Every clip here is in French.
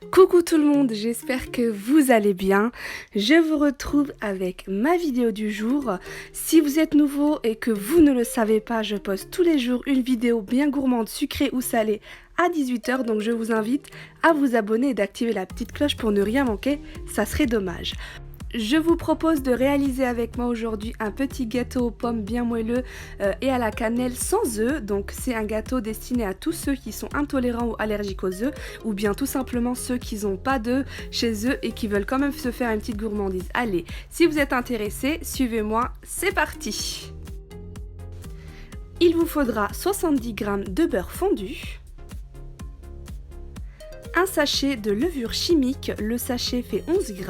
Coucou tout le monde, j'espère que vous allez bien. Je vous retrouve avec ma vidéo du jour. Si vous êtes nouveau et que vous ne le savez pas, je poste tous les jours une vidéo bien gourmande, sucrée ou salée à 18 h. Donc je vous invite à vous abonner et d'activer la petite cloche pour ne rien manquer, ça serait dommage. Je vous propose de réaliser avec moi aujourd'hui un petit gâteau aux pommes bien moelleux et à la cannelle sans œufs. Donc c'est un gâteau destiné à tous ceux qui sont intolérants ou allergiques aux œufs, ou bien tout simplement ceux qui n'ont pas d'œufs chez eux et qui veulent quand même se faire une petite gourmandise. Allez, si vous êtes intéressés, suivez-moi, c'est parti! Il vous faudra 70 g de beurre fondu, un sachet de levure chimique, le sachet fait 11 g.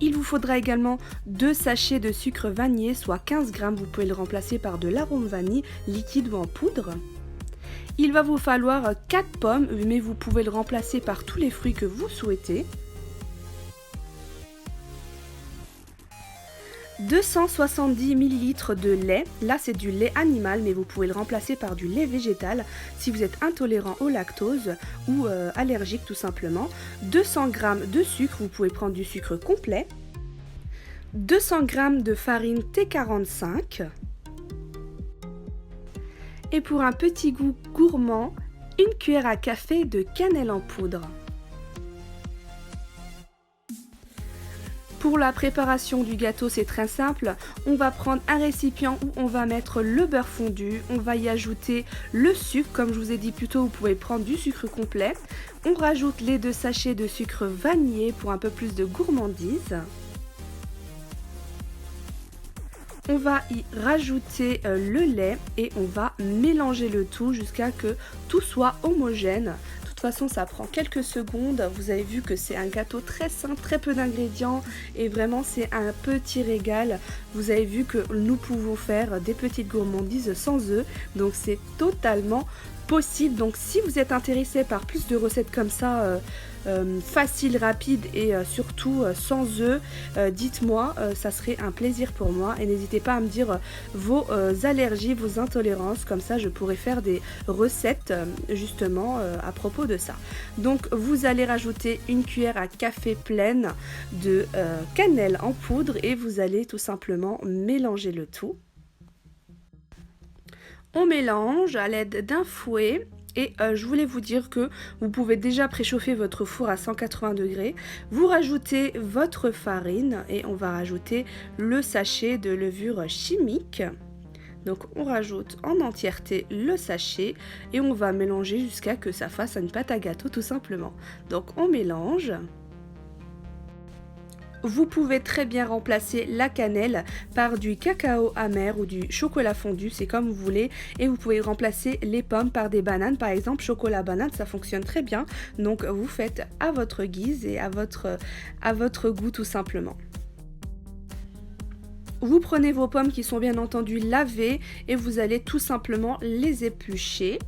Il vous faudra également 2 sachets de sucre vanillé, soit 15 g, vous pouvez le remplacer par de l'arôme vanille, liquide ou en poudre. Il va vous falloir 4 pommes, mais vous pouvez le remplacer par tous les fruits que vous souhaitez. 270 ml de lait, là c'est du lait animal mais vous pouvez le remplacer par du lait végétal si vous êtes intolérant au lactose ou allergique tout simplement. 200 g de sucre, vous pouvez prendre du sucre complet. 200 g de farine T45. Et pour un petit goût gourmand, une cuillère à café de cannelle en poudre. Pour la préparation du gâteau, c'est très simple. On va prendre un récipient où on va mettre le beurre fondu. On va y ajouter le sucre. Comme je vous ai dit plus tôt, vous pouvez prendre du sucre complet. On rajoute les 2 sachets de sucre vanillé pour un peu plus de gourmandise. On va y rajouter le lait et on va mélanger le tout jusqu'à ce que tout soit homogène. De toute façon, ça prend quelques secondes. Vous avez vu que c'est un gâteau très simple, très peu d'ingrédients et vraiment c'est un petit régal. Vous avez vu que nous pouvons faire des petites gourmandises sans œufs, donc c'est totalement possible. Donc si vous êtes intéressé par plus de recettes comme ça, facile, rapide et surtout sans œufs, dites-moi, ça serait un plaisir pour moi et n'hésitez pas à me dire vos allergies, vos intolérances, comme ça je pourrais faire des recettes justement à propos de ça. Donc vous allez rajouter une cuillère à café pleine de cannelle en poudre et vous allez tout simplement mélanger le tout. On mélange à l'aide d'un fouet. Et je voulais vous dire que vous pouvez déjà préchauffer votre four à 180 degrés. Vous rajoutez votre farine et on va rajouter le sachet de levure chimique. Donc on rajoute en entièreté le sachet et on va mélanger jusqu'à ce que ça fasse une pâte à gâteau tout simplement. Donc on mélange. Vous pouvez très bien remplacer la cannelle par du cacao amer ou du chocolat fondu, c'est comme vous voulez. Et vous pouvez remplacer les pommes par des bananes, par exemple chocolat banane, ça fonctionne très bien. Donc vous faites à votre guise et à votre goût tout simplement. Vous prenez vos pommes qui sont bien entendu lavées et vous allez tout simplement les éplucher.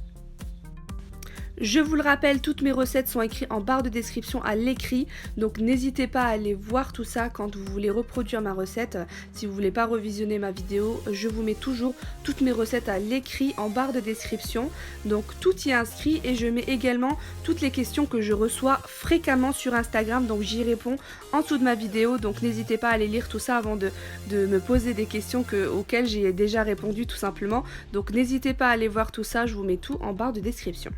Je vous le rappelle, toutes mes recettes sont écrites en barre de description à l'écrit, donc n'hésitez pas à aller voir tout ça quand vous voulez reproduire ma recette. Si vous voulez pas revisionner ma vidéo, je vous mets toujours toutes mes recettes à l'écrit en barre de description, donc tout y est inscrit et je mets également toutes les questions que je reçois fréquemment sur Instagram, donc j'y réponds en dessous de ma vidéo, donc n'hésitez pas à aller lire tout ça avant de me poser des questions auxquelles j'ai déjà répondu tout simplement, donc n'hésitez pas à aller voir tout ça, je vous mets tout en barre de description.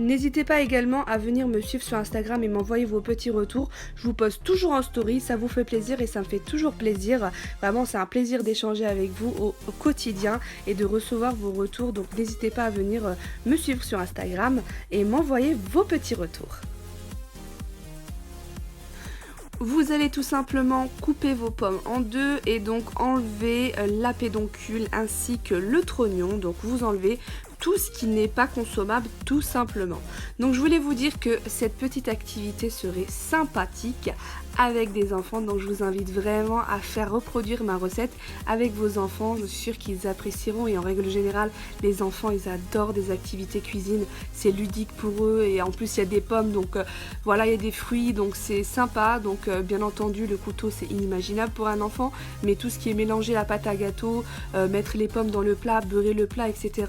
N'hésitez pas également à venir me suivre sur Instagram et m'envoyer vos petits retours. Je vous poste toujours en story, ça vous fait plaisir et ça me fait toujours plaisir. Vraiment, c'est un plaisir d'échanger avec vous au quotidien et de recevoir vos retours. Donc n'hésitez pas à venir me suivre sur Instagram et m'envoyer vos petits retours. Vous allez tout simplement couper vos pommes en deux et donc enlever la pédoncule ainsi que le trognon. Donc vous enlevez tout ce qui n'est pas consommable tout simplement. Donc je voulais vous dire que cette petite activité serait sympathique avec des enfants, donc je vous invite vraiment à faire reproduire ma recette avec vos enfants. Je suis sûre qu'ils apprécieront et en règle générale les enfants ils adorent des activités cuisine, c'est ludique pour eux et en plus il y a des pommes donc voilà, il y a des fruits donc c'est sympa. Donc bien entendu le couteau c'est inimaginable pour un enfant, mais tout ce qui est mélanger la pâte à gâteau, mettre les pommes dans le plat, beurrer le plat, etc.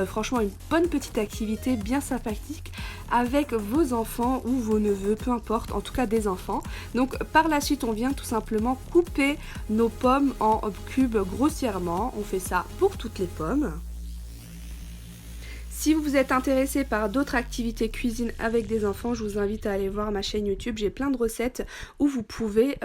franchement une bonne petite activité bien sympathique avec vos enfants ou vos neveux, peu importe, en tout cas des enfants. Donc par la suite on vient tout simplement couper nos pommes en cubes grossièrement, on fait ça pour toutes les pommes. Si vous êtes intéressé par d'autres activités cuisine avec des enfants, je vous invite à aller voir ma chaîne YouTube. J'ai plein de recettes où vous pouvez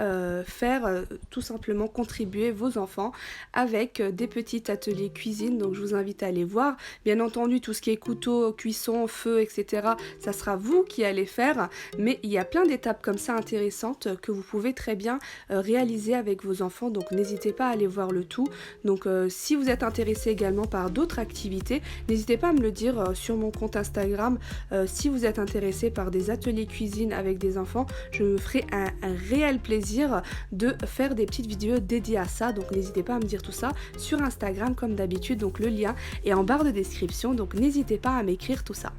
faire tout simplement contribuer vos enfants avec des petits ateliers cuisine. Donc je vous invite à aller voir. Bien entendu, tout ce qui est couteau, cuisson, feu, etc. ça sera vous qui allez faire. Mais il y a plein d'étapes comme ça intéressantes que vous pouvez très bien réaliser avec vos enfants. Donc n'hésitez pas à aller voir le tout. Donc si vous êtes intéressé également par d'autres activités, n'hésitez pas à me le dire sur mon compte Instagram. Si vous êtes intéressé par des ateliers cuisine avec des enfants, je me ferai un réel plaisir de faire des petites vidéos dédiées à ça. Donc n'hésitez pas à me dire tout ça sur Instagram comme d'habitude. Donc le lien est en barre de description. Donc n'hésitez pas à m'écrire tout ça.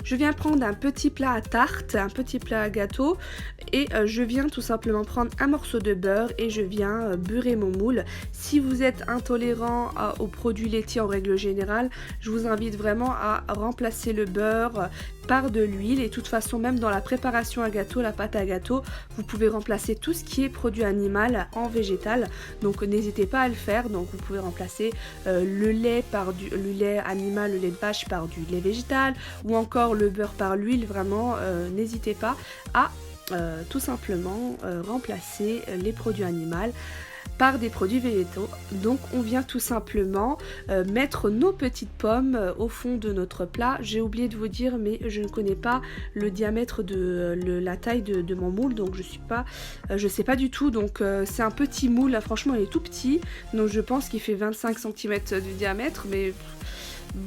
Je viens prendre un petit plat à tarte, un petit plat à gâteau et je viens tout simplement prendre un morceau de beurre et je viens beurrer mon moule. Si vous êtes intolérant aux produits laitiers en règle générale, je vous invite vraiment à remplacer le beurre par de l'huile. Et de toute façon, même dans la préparation à gâteau, la pâte à gâteau, vous pouvez remplacer tout ce qui est produit animal en végétal. Donc n'hésitez pas à le faire. Donc vous pouvez remplacer le lait par le lait animal, le lait de vache par du lait végétal ou encore le beurre par l'huile. Vraiment, n'hésitez pas à tout simplement remplacer les produits animaux par des produits végétaux. Donc on vient tout simplement mettre nos petites pommes au fond de notre plat. J'ai oublié de vous dire, mais je ne connais pas le diamètre de la taille de mon moule, donc je sais pas du tout. Donc c'est un petit moule, franchement il est tout petit, donc je pense qu'il fait 25 cm de diamètre, mais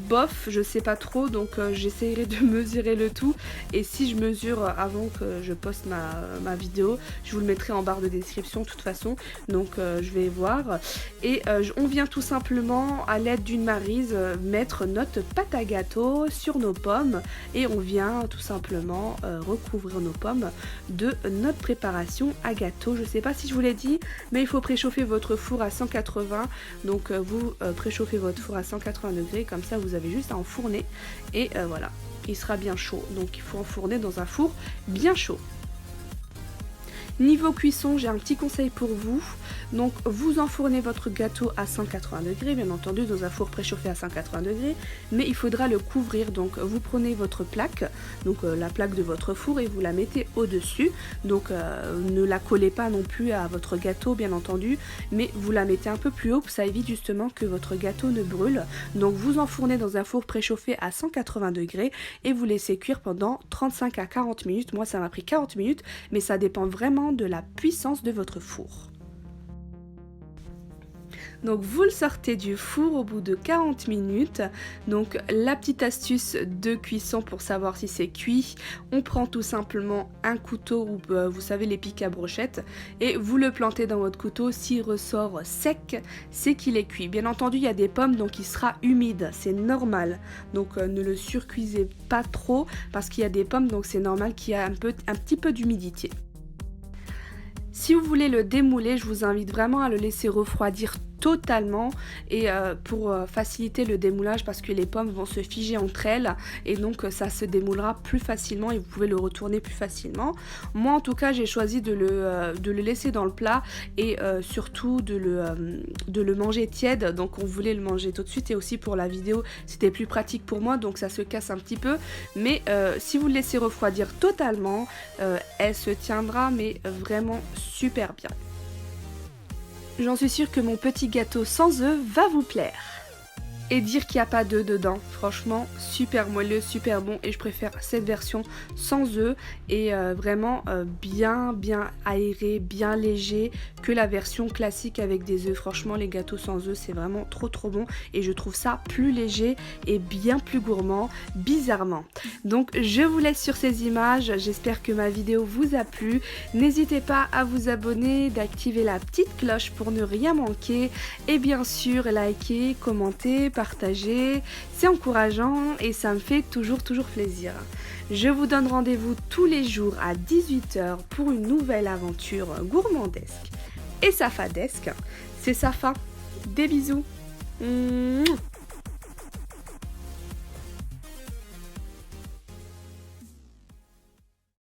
bof, je sais pas trop, donc j'essaierai de mesurer le tout. Et si je mesure avant que je poste ma vidéo, je vous le mettrai en barre de description de toute façon. Donc je vais voir. Et on vient tout simplement à l'aide d'une maryse mettre notre pâte à gâteau sur nos pommes. Et on vient tout simplement recouvrir nos pommes de notre préparation à gâteau. Je sais pas si je vous l'ai dit, mais il faut préchauffer votre four à 180. Donc vous préchauffez votre four à 180 degrés, comme ça vous avez juste à enfourner et voilà, il sera bien chaud. Donc il faut enfourner dans un four bien chaud. Niveau cuisson, j'ai un petit conseil pour vous. Donc vous enfournez votre gâteau à 180 degrés, bien entendu dans un four préchauffé à 180 degrés, mais il faudra le couvrir. Donc vous prenez votre plaque, donc la plaque de votre four, et vous la mettez au-dessus. Donc ne la collez pas non plus à votre gâteau, bien entendu, mais vous la mettez un peu plus haut, ça évite justement que votre gâteau ne brûle. Donc vous enfournez dans un four préchauffé à 180 degrés et vous laissez cuire pendant 35 à 40 minutes. Moi ça m'a pris 40 minutes, mais ça dépend vraiment de la puissance de votre four. Donc vous le sortez du four au bout de 40 minutes. Donc la petite astuce de cuisson pour savoir si c'est cuit, on prend tout simplement un couteau ou vous savez les pics à brochette et vous le plantez dans votre couteau. S'il ressort sec, c'est qu'il est cuit. Bien entendu il y a des pommes donc il sera humide, c'est normal. Donc ne le surcuisez pas trop parce qu'il y a des pommes donc c'est normal qu'il y ait un petit peu d'humidité. Si vous voulez le démouler, je vous invite vraiment à le laisser refroidir totalement et pour faciliter le démoulage parce que les pommes vont se figer entre elles et donc ça se démoulera plus facilement et vous pouvez le retourner plus facilement. Moi en tout cas j'ai choisi de le laisser dans le plat et surtout de le manger tiède, donc on voulait le manger tout de suite et aussi pour la vidéo c'était plus pratique pour moi donc ça se casse un petit peu, mais si vous le laissez refroidir totalement elle se tiendra mais vraiment super bien. J'en suis sûre que mon petit gâteau sans œufs va vous plaire. Et dire qu'il n'y a pas d'œufs dedans, franchement super moelleux, super bon et je préfère cette version sans œufs et vraiment bien aéré, bien léger que la version classique avec des œufs. Franchement les gâteaux sans œufs c'est vraiment trop bon et je trouve ça plus léger et bien plus gourmand, bizarrement. Donc je vous laisse sur ces images, j'espère que ma vidéo vous a plu. N'hésitez pas à vous abonner, d'activer la petite cloche pour ne rien manquer et bien sûr liker, commenter, partager, c'est encourageant et ça me fait toujours plaisir. Je vous donne rendez-vous tous les jours à 18 h pour une nouvelle aventure gourmandesque et safadesque. C'est Safa, des bisous. Mouah.